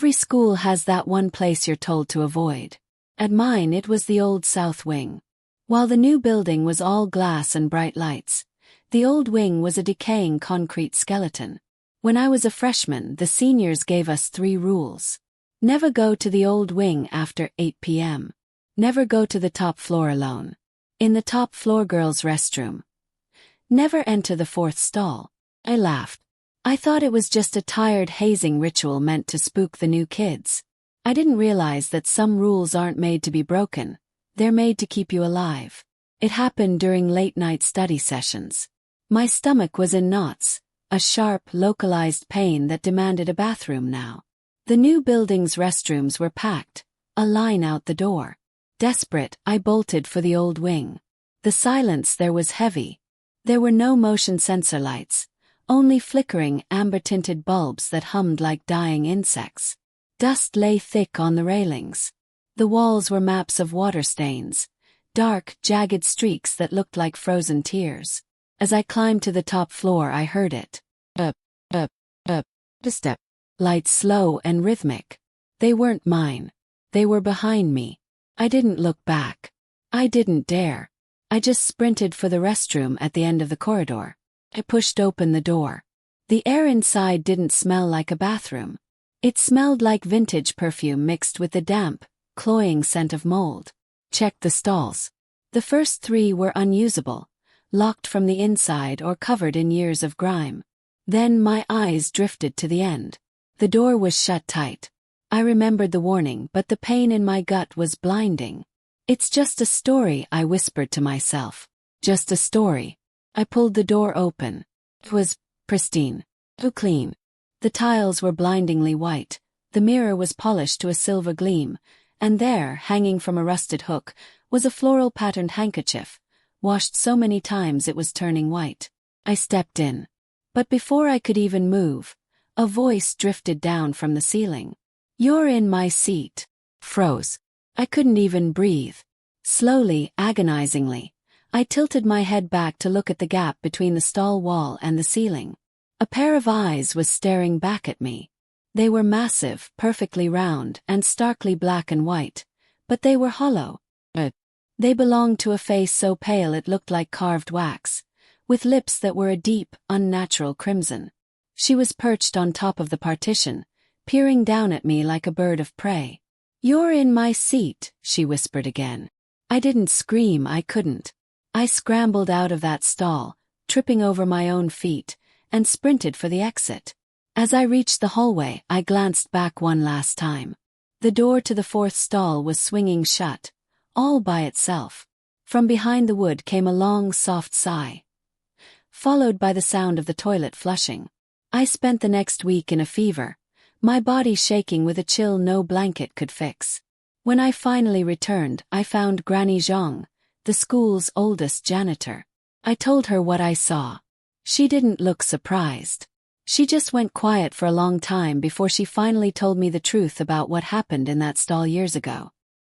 Every school has that one place you're told to avoid. At mine it was the old south wing. While the new building was all glass and bright lights, the old wing was a decaying concrete skeleton. When I was a freshman, the seniors gave us 3 rules. Never go to the old wing after 8 p.m. Never go to the top floor alone. In the top floor girls' restroom. Never enter the 4th stall. I laughed. I thought it was just a tired hazing ritual meant to spook the new kids. I didn't realize that some rules aren't made to be broken, they're made to keep you alive. It happened during late-night study sessions. My stomach was in knots, a sharp, localized pain that demanded a bathroom now. The new building's restrooms were packed, a line out the door. Desperate, I bolted for the old wing. The silence there was heavy. There were no motion sensor lights, only flickering amber-tinted bulbs that hummed like dying insects. Dust lay thick on the railings. The walls were maps of water stains, dark, jagged streaks that looked like frozen tears. As I climbed to the top floor, I heard it. Up, a step. Lights slow and rhythmic. They weren't mine. They were behind me. I didn't look back. I didn't dare. I just sprinted for the restroom at the end of the corridor. I pushed open the door. The air inside didn't smell like a bathroom. It smelled like vintage perfume mixed with the damp, cloying scent of mold. Checked the stalls. The first 3 were unusable, locked from the inside or covered in years of grime. Then my eyes drifted to the end. The door was shut tight. I remembered the warning, but the pain in my gut was blinding. It's just a story, I whispered to myself. Just a story. I pulled the door open. It was pristine. Too clean. The tiles were blindingly white, the mirror was polished to a silver gleam, and there, hanging from a rusted hook, was a floral-patterned handkerchief, washed so many times it was turning white. I stepped in. But before I could even move, a voice drifted down from the ceiling. "You're in my seat." Froze. I couldn't even breathe. Slowly, agonizingly, I tilted my head back to look at the gap between the stall wall and the ceiling. A pair of eyes was staring back at me. They were massive, perfectly round, and starkly black and white, but they were hollow. They belonged to a face so pale it looked like carved wax, with lips that were a deep, unnatural crimson. She was perched on top of the partition, peering down at me like a bird of prey. "You're in my seat," she whispered again. I didn't scream, I couldn't. I scrambled out of that stall, tripping over my own feet, and sprinted for the exit. As I reached the hallway, I glanced back one last time. The door to the 4th stall was swinging shut, all by itself. From behind the wood came a long, soft sigh, followed by the sound of the toilet flushing. I spent the next week in a fever, my body shaking with a chill no blanket could fix. When I finally returned, I found Granny Zhang, the school's oldest janitor. I told her what I saw. She didn't look surprised. She just went quiet for a long time before she finally told me the truth about what happened in that stall years ago.